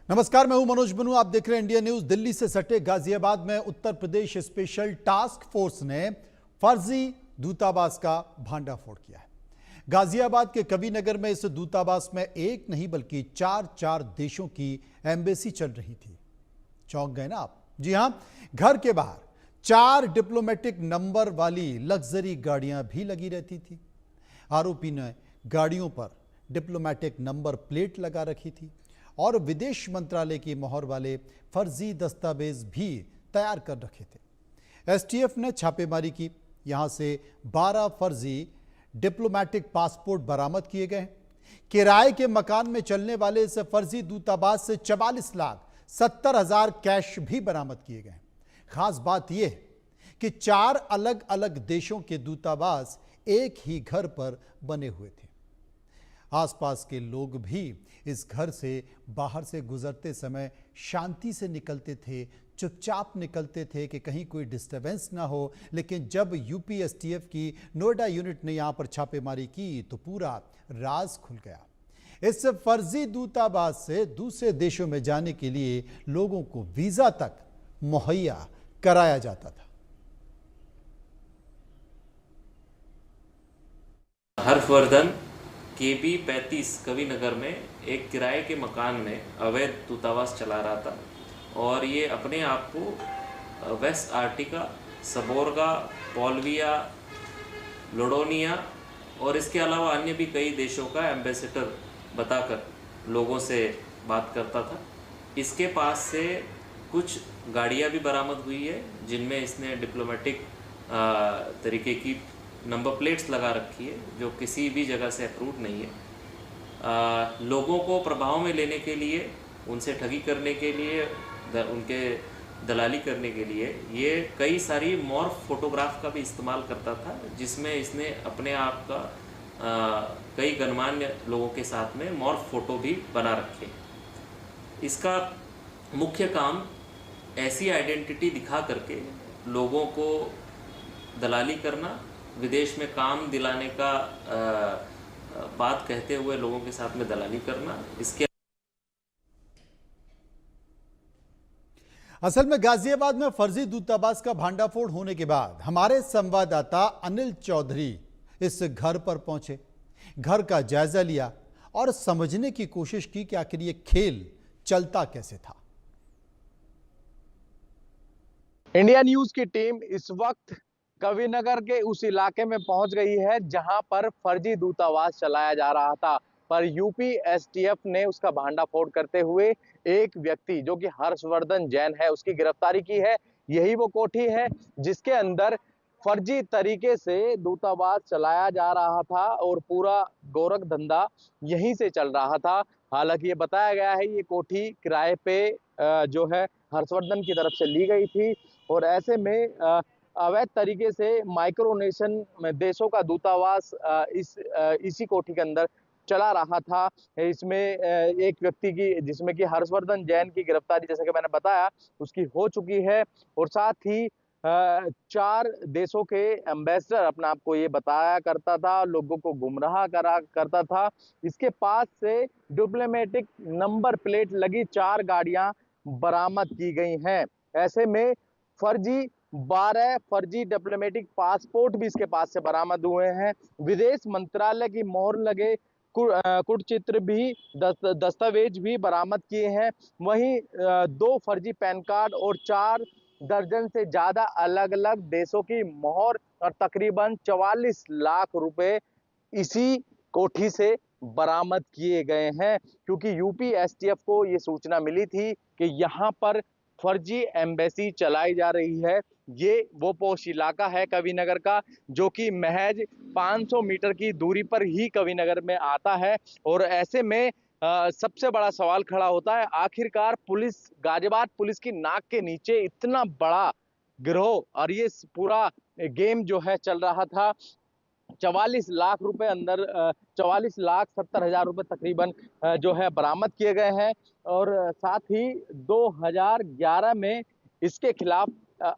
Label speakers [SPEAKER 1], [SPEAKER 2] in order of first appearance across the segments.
[SPEAKER 1] नमस्कार, मैं हूं मनोज बनू। आप देख रहे हैं इंडिया न्यूज। दिल्ली से सटे गाजियाबाद में Uttar Pradesh special task force ने फर्जी दूतावास का भांडाफोड़ किया है। गाजियाबाद के कविनगर में इस दूतावास में एक नहीं बल्कि चार देशों की एम्बेसी चल रही थी। चौंक गए ना आप? जी हां, घर के बाहर 4 डिप्लोमेटिक नंबर वाली लग्जरी गाड़ियां भी लगी रहती थी। आरोपी ने गाड़ियों पर डिप्लोमेटिक नंबर प्लेट लगा रखी थी और विदेश मंत्रालय की मोहर वाले फर्जी दस्तावेज भी तैयार कर रखे थे। एसटीएफ ने छापेमारी की। यहां से 12 फर्जी डिप्लोमेटिक पासपोर्ट बरामद किए गए। किराए के मकान में चलने वाले इस फर्जी दूतावास से 44,70,000 कैश भी बरामद किए गए। खास बात यह है कि 4 अलग अलग देशों के दूतावास एक ही घर पर बने हुए थे। आसपास के लोग भी इस घर से बाहर से गुजरते समय शांति से निकलते थे, चुपचाप निकलते थे कि कहीं कोई डिस्टरबेंस ना हो। लेकिन जब यूपी एसटीएफ की नोएडा यूनिट ने यहां पर छापेमारी की तो पूरा राज खुल गया। इस फर्जी दूतावास से दूसरे देशों में जाने के लिए लोगों को वीजा तक मुहैया कराया जाता था।
[SPEAKER 2] हर्षवर्धन KB 35 कविनगर में एक किराए के मकान में अवैध दूतावास चला रहा था और ये अपने आप को वेस्ट आर्टिका, सबोर्गा, पोल्विया, लोडोनिया और इसके अलावा अन्य भी कई देशों का एम्बेसडर बताकर लोगों से बात करता था। इसके पास से कुछ गाड़ियां भी बरामद हुई है जिनमें इसने डिप्लोमेटिक तरीके की नंबर प्लेट्स लगा रखी है जो किसी भी जगह से अप्रूव नहीं है। लोगों को प्रभाव में लेने के लिए, उनसे ठगी करने के लिए, उनके दलाली करने के लिए ये कई सारी मॉर्फ फोटोग्राफ का भी इस्तेमाल करता था, जिसमें इसने अपने आप का कई गणमान्य लोगों के साथ में मॉर्फ फोटो भी बना रखे। इसका मुख्य काम ऐसी आइडेंटिटी दिखा करके लोगों को दलाली करना, विदेश में काम दिलाने का बात कहते हुए लोगों के साथ में दलाली करना। इसके
[SPEAKER 1] असल में गाजियाबाद में फर्जी दूतावास का भांडाफोड़ होने के बाद हमारे संवाददाता अनिल चौधरी इस घर पर पहुंचे, घर का जायजा लिया और समझने की कोशिश की कि आखिर ये खेल चलता कैसे था।
[SPEAKER 3] इंडिया न्यूज की टीम इस वक्त कविनगर के उस इलाके में पहुंच गई है जहां पर फर्जी दूतावास चलाया जा रहा था, पर यूपी एसटीएफ ने उसका भांडाफोड़ करते हुए एक व्यक्ति जो कि हर्षवर्धन जैन है उसकी गिरफ्तारी की है। यही वो कोठी है जिसके अंदर फर्जी तरीके से दूतावास चलाया जा रहा था और पूरा गोरख धंधा यहीं से चल रहा था। हालांकि ये बताया गया है ये कोठी किराए पे जो है हर्षवर्धन की तरफ से ली गई थी और ऐसे में अवैध तरीके से माइक्रोनेशन देशों का दूतावास इसी कोठी के अंदर चला रहा था। इसमें एक व्यक्ति की जिसमें कि हर्षवर्धन जैन की गिरफ्तारी जैसा कि मैंने बताया उसकी हो चुकी है और साथ ही 4 देशों के एम्बेसडर अपने आप को ये बताया करता था, लोगों को गुमराह करा करता था। इसके पास से डिप्लोमेटिक नंबर प्लेट लगी 4 गाड़ियां बरामद की गई हैं। ऐसे में 12 फर्जी डिप्लोमेटिक पासपोर्ट भी इसके पास से बरामद हुए हैं। विदेश मंत्रालय की मोहर लगे कुटचित्र भी दस्तावेज भी बरामद किए हैं। वहीं 2 फर्जी पैन कार्ड और 4 दर्जन से ज्यादा अलग अलग देशों की मोहर और तकरीबन 44 लाख रुपए इसी कोठी से बरामद किए गए हैं, क्योंकि यूपी एसटीएफ को ये सूचना मिली थी कि यहाँ पर फर्जी एम्बेसी चलाई जा रही है। ये वो पोश इलाका है कविनगर का जो कि महज 500 मीटर की दूरी पर ही कविनगर में आता है और ऐसे में सबसे बड़ा सवाल खड़ा होता है, आखिरकार गाजियाबाद पुलिस की नाक के नीचे इतना बड़ा गिरोह और ये पूरा गेम जो है चल रहा था। 44 लाख रुपए अंदर 44,70,000 रुपए तकरीबन जो है बरामद किए गए हैं और साथ ही 2011 में इसके खिलाफ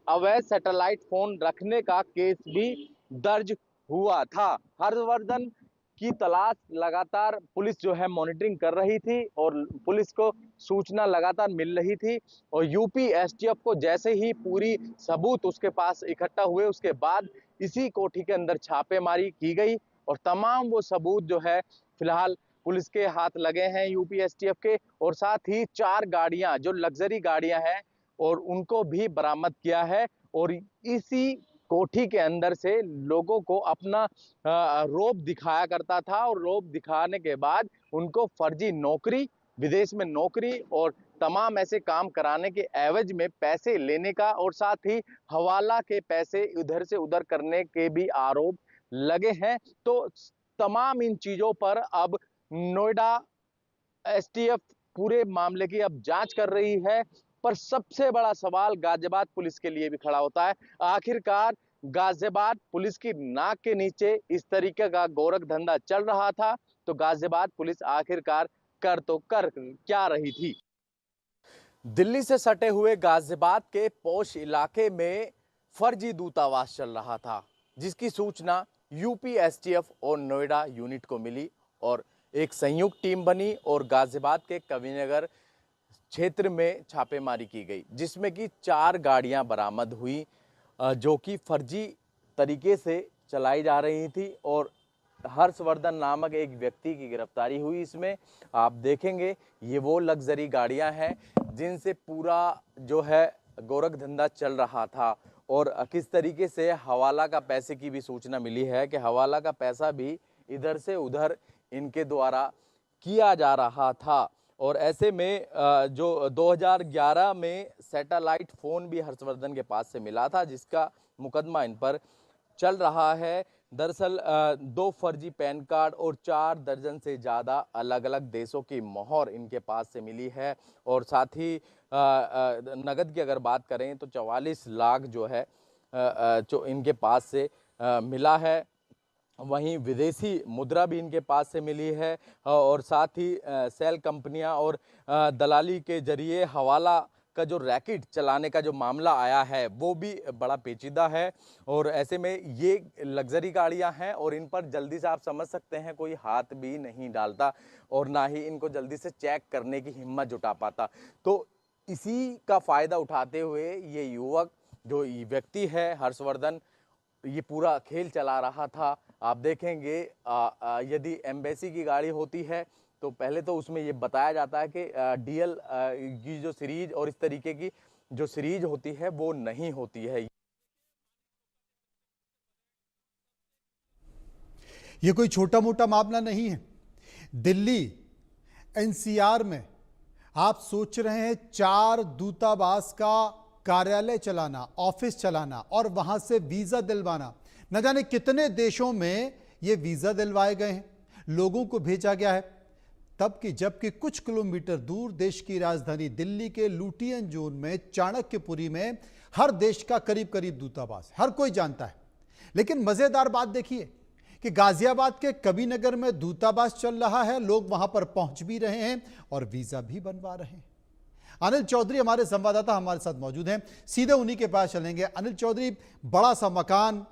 [SPEAKER 3] अवैध सैटेलाइट फोन रखने का केस भी दर्ज हुआ था। हर्षवर्धन की तलाश लगातार पुलिस जो है मॉनिटरिंग कर रही थी और पुलिस को सूचना लगातार मिल रही थी। और यूपी एसटीएफ को जैसे ही पूरी सबूत उसके पास इकट्ठा हुए, उसके बाद इसी कोठी के अंदर छापेमारी की गई और तमाम वो सबूत जो है फिलहाल पुलिस के हाथ लगे हैं यूपी एसटीएफ के। और साथ ही 4 गाड़ियां जो लग्जरी गाड़ियां हैं और उनको भी बरामद किया है। और इसी कोठी के अंदर से लोगों को अपना रौब दिखाया करता था और रौब दिखाने के बाद उनको फर्जी नौकरी, विदेश में नौकरी और तमाम ऐसे काम कराने के एवज में पैसे लेने का और साथ ही हवाला के पैसे इधर से उधर करने के भी आरोप लगे हैं। तो तमाम इन चीजों पर अब नोएडा एसटीएफ पूरे मामले की अब जांच कर रही है। पर सबसे बड़ा सवाल गाजियाबाद पुलिस के लिए भी खड़ा होता है, आखिरकार गाजियाबाद पुलिस की नाक के नीचे इस तरीके का गोरख धंधा चल रहा था तो गाजियाबाद पुलिस आखिरकार कर क्या रही थी। दिल्ली से सटे हुए गाजियाबाद के पौष इलाके में फर्जी दूतावास चल रहा था, जिसकी सूचना यूपी एसटीएफ और नोएडा यूनिट को मिली और एक संयुक्त टीम बनी और गाजियाबाद के कविनगर क्षेत्र में छापेमारी की गई, जिसमें कि 4 गाड़ियां बरामद हुई जो कि फर्जी तरीके से चलाई जा रही थी और हर्षवर्धन नामक एक व्यक्ति की गिरफ्तारी हुई। इसमें आप देखेंगे ये वो लग्जरी गाड़ियां हैं जिनसे पूरा जो है गोरख धंधा चल रहा था। और किस तरीके से हवाला का पैसे की भी सूचना मिली है कि हवाला का पैसा भी इधर से उधर इनके द्वारा किया जा रहा था। और ऐसे में जो 2011 में सैटेलाइट फ़ोन भी हर्षवर्धन के पास से मिला था, जिसका मुकदमा इन पर चल रहा है। दरअसल 2 फर्जी पैन कार्ड और 4 दर्जन से ज़्यादा अलग अलग देशों की मोहर इनके पास से मिली है। और साथ ही नगद की अगर बात करें तो 44 लाख जो है जो इनके पास से मिला है। वहीं विदेशी मुद्रा भी इनके पास से मिली है और साथ ही सेल कंपनियां और दलाली के जरिए हवाला का जो रैकेट चलाने का जो मामला आया है वो भी बड़ा पेचीदा है। और ऐसे में ये लग्जरी गाड़ियां हैं और इन पर जल्दी से आप समझ सकते हैं कोई हाथ भी नहीं डालता और ना ही इनको जल्दी से चेक करने की हिम्मत जुटा पाता। तो इसी का फ़ायदा उठाते हुए ये युवक जो व्यक्ति है हर्षवर्धन ये पूरा खेल चला रहा था। आप देखेंगे यदि एम्बेसी की गाड़ी होती है तो पहले तो उसमें ये बताया जाता है कि डीएल की जो सीरीज और इस तरीके की जो सीरीज होती है वो नहीं होती है।
[SPEAKER 1] ये कोई छोटा मोटा मामला नहीं है। दिल्ली एनसीआर में आप सोच रहे हैं 4 दूतावास का कार्यालय चलाना, ऑफिस चलाना और वहां से वीजा दिलवाना। न जाने कितने देशों में ये वीजा दिलवाए गए हैं, लोगों को भेजा गया है। तब कि जबकि कुछ किलोमीटर दूर देश की राजधानी दिल्ली के लुटियन जोन में चाणक्यपुरी में हर देश का करीब करीब दूतावास हर कोई जानता है। लेकिन मजेदार बात देखिए कि गाजियाबाद के कविनगर में दूतावास चल रहा है, लोग वहां पर पहुंच भी रहे हैं और वीजा भी बनवा रहे हैं। अनिल चौधरी हमारे संवाददाता हमारे साथ मौजूद हैं, सीधे उन्हीं के पास चलेंगे। अनिल चौधरी, बड़ा सा मकान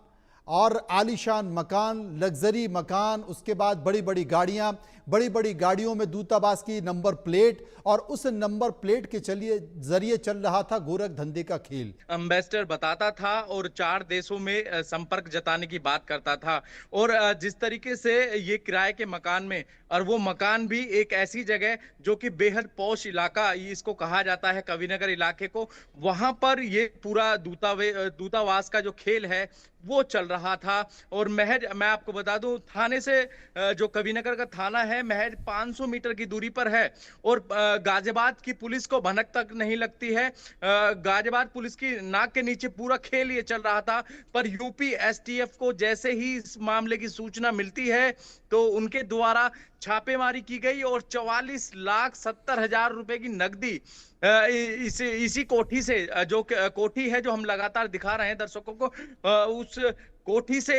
[SPEAKER 1] और आलीशान मकान, लग्जरी मकान, उसके बाद बड़ी बड़ी गाड़ियां, बड़ी बड़ी गाड़ियों में दूतावास की नंबर प्लेट और उस नंबर प्लेट के जरिए चल रहा था गोरख धंधे का खेल।
[SPEAKER 3] एम्बेसडर बताता था और 4 देशों में संपर्क जताने की बात करता था। और जिस तरीके से ये किराए के मकान में, और वो मकान भी एक ऐसी जगह जो कि बेहद पौष इलाका इसको कहा जाता है, कविनगर इलाके को, वहां पर ये पूरा दूतावास का जो खेल है वो चल रहा था। और महज मैं आपको बता दूं, थाने से जो कविनगर का थाना है महज 500 मीटर की दूरी पर है और गाजियाबाद की पुलिस को भनक तक नहीं लगती है। गाजियाबाद पुलिस की नाक के नीचे पूरा खेल ये चल रहा था। पर यूपी एसटीएफ को जैसे ही इस मामले की सूचना मिलती है तो उनके द्वारा छापेमारी की गई और 44,70,000 रुपए की नकदी इसी कोठी से, जो कोठी है जो हम लगातार दिखा रहे हैं दर्शकों को, उस कोठी से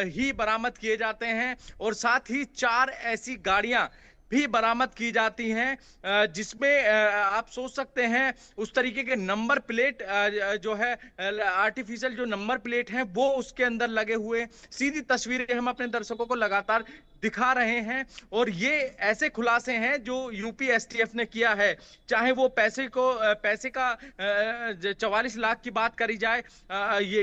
[SPEAKER 3] ही बरामद किए जाते हैं। और साथ ही 4 ऐसी गाड़ियां भी बरामद की जाती हैं, जिसमें आप सोच सकते हैं उस तरीके के नंबर प्लेट जो है आर्टिफिशियल जो नंबर प्लेट हैं वो उसके अंदर लगे हुए। सीधी तस्वीरें हम अपने दर्शकों को लगातार दिखा रहे हैं और ये ऐसे खुलासे हैं जो यूपी एसटीएफ ने किया है। चाहे वो पैसे का 44 लाख की बात करी जाए, ये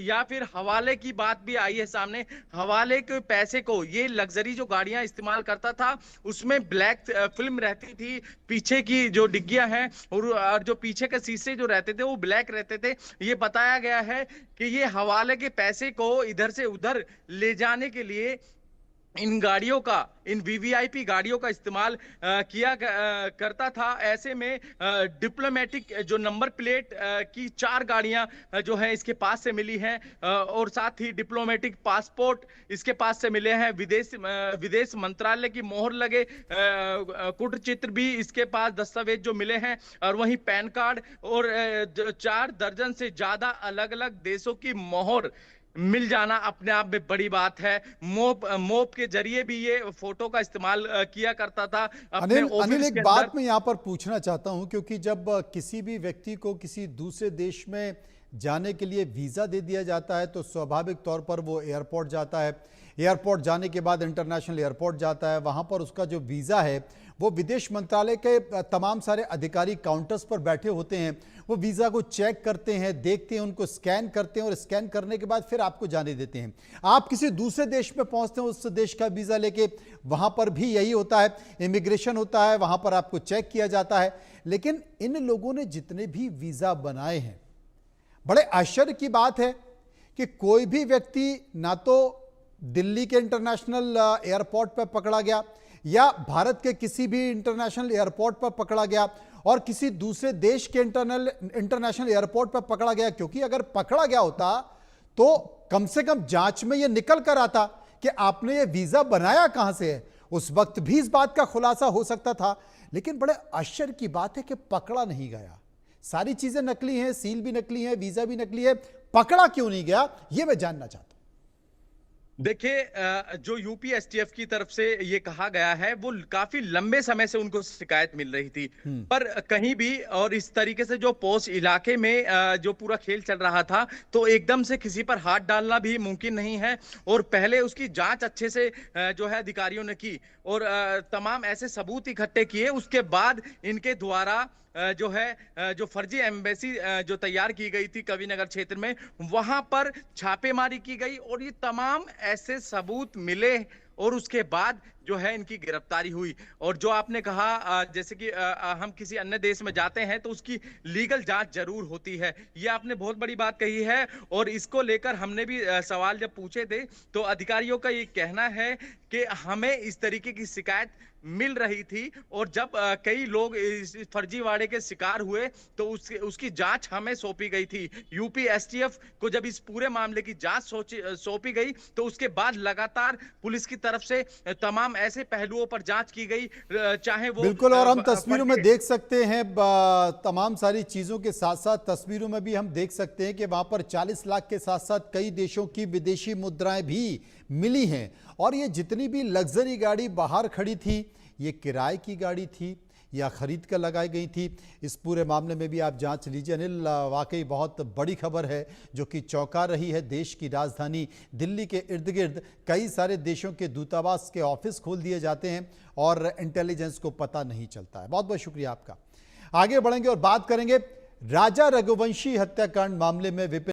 [SPEAKER 3] या फिर हवाले की बात भी आई है सामने। हवाले के पैसे को ये लग्जरी जो गाड़ियां इस्तेमाल करता था उसमें ब्लैक फिल्म रहती थी, पीछे की जो डिग्गियां हैं और जो पीछे के शीशे जो रहते थे वो ब्लैक रहते थे। ये बताया गया है कि ये हवाले के पैसे को इधर से उधर ले जाने के लिए इन गाड़ियों का, इन वीवीआईपी गाड़ियों का इस्तेमाल करता था। ऐसे में डिप्लोमेटिक जो नंबर प्लेट की 4 गाड़ियां जो है इसके पास से मिली हैं और साथ ही डिप्लोमेटिक पासपोर्ट इसके पास से मिले हैं। विदेश मंत्रालय की मोहर लगे कुट चित्र भी इसके पास दस्तावेज जो मिले हैं और वहीं पैन कार्ड और 4 दर्जन से ज्यादा अलग अलग देशों की मोहर मिल जाना अपने आप में बड़ी बात है। मोप के जरिए भी ये फोटो का इस्तेमाल किया करता था अपने
[SPEAKER 1] अनिल,
[SPEAKER 3] ऑफिस
[SPEAKER 1] एक
[SPEAKER 3] के
[SPEAKER 1] बात
[SPEAKER 3] अंदर।
[SPEAKER 1] मैं यहाँ पर पूछना चाहता हूँ, क्योंकि जब किसी भी व्यक्ति को किसी दूसरे देश में जाने के लिए वीज़ा दे दिया जाता है तो स्वाभाविक तौर पर वो एयरपोर्ट जाता है। एयरपोर्ट जाने के बाद इंटरनेशनल एयरपोर्ट जाता है, वहाँ पर उसका जो वीज़ा है वो विदेश मंत्रालय के तमाम सारे अधिकारी काउंटर्स पर बैठे होते हैं। वो वीज़ा को चेक करते हैं, देखते हैं, उनको स्कैन करते हैं और स्कैन करने के बाद फिर आपको जाने देते हैं। आप किसी दूसरे देश में पहुंचते हैं उस देश का वीज़ा लेके, वहाँ पर भी यही होता है, इमिग्रेशन होता है, वहाँ पर आपको चेक किया जाता है। लेकिन इन लोगों ने जितने भी वीज़ा बनाए हैं, बड़े आश्चर्य की बात है कि कोई भी व्यक्ति ना तो दिल्ली के इंटरनेशनल एयरपोर्ट पर पकड़ा गया या भारत के किसी भी इंटरनेशनल एयरपोर्ट पर पकड़ा गया और किसी दूसरे देश के इंटरनेशनल एयरपोर्ट पर पकड़ा गया। क्योंकि अगर पकड़ा गया होता तो कम से कम जांच में यह निकल कर आता कि आपने ये वीजा बनाया कहां से है, उस वक्त भी इस बात का खुलासा हो सकता था। लेकिन बड़े आश्चर्य की बात है कि पकड़ा नहीं गया। सारी चीजें नकली हैं, सील भी नकली है, वीजा भी नकली है, पकड़ा क्यों नहीं गया ये मैं जानना चाहता हूं।
[SPEAKER 3] देखिए, जो यूपी एसटीएफ की तरफ से ये कहा गया है वो काफी लंबे समय से उनको शिकायत मिल रही थी, पर कहीं भी और इस तरीके से जो पोस्ट इलाके में जो पूरा खेल चल रहा था तो एकदम से किसी पर हाथ डालना भी मुमकिन नहीं है। और पहले उसकी जांच अच्छे से जो है अधिकारियों ने की और तमाम ऐसे सबूत इकट्ठे किए, उसके बाद इनके द्वारा जो है जो फर्जी एम्बेसी जो तैयार की गई थी कविनगर क्षेत्र में, वहां पर छापेमारी की गई और ये तमाम ऐसे सबूत मिले और उसके बाद जो है इनकी गिरफ्तारी हुई। और जो आपने कहा जैसे कि हम किसी अन्य देश में जाते हैं तो उसकी लीगल जांच जरूर होती है, ये आपने बहुत बड़ी बात कही है। और इसको लेकर हमने भी सवाल जब पूछे थे तो अधिकारियों का ये कहना है कि हमें इस तरीके की शिकायत मिल रही थी और जब कई लोग इस फर्जीवाड़े के शिकार हुए तो उसकी जांच हमें सौंपी गई थी। यूपी एसटीएफ को जब इस पूरे मामले की जांच सौंपी गई तो उसके बाद लगातार पुलिस की तरफ से तमाम ऐसे पहलुओं पर जांच की गई, चाहे वो
[SPEAKER 1] बिल्कुल। और हम तस्वीरों में देख सकते हैं, तमाम सारी चीजों के साथ साथ तस्वीरों में भी हम देख सकते हैं कि वहां पर 40 लाख के साथ साथ कई देशों की विदेशी मुद्राएं भी मिली हैं। और ये जितनी भी लग्जरी गाड़ी बाहर खड़ी थी, ये किराए की गाड़ी थी या खरीद कर लगाई गई थी, इस पूरे मामले में भी आप जांच लीजिए। अनिल, वाकई बहुत बड़ी खबर है जो कि चौंका रही है। देश की राजधानी दिल्ली के इर्द गिर्द कई सारे देशों के दूतावास के ऑफिस खोल दिए जाते हैं और इंटेलिजेंस को पता नहीं चलता है। बहुत बहुत शुक्रिया आपका। आगे बढ़ेंगे और बात करेंगे राजा रघुवंशी हत्याकांड मामले में विपिन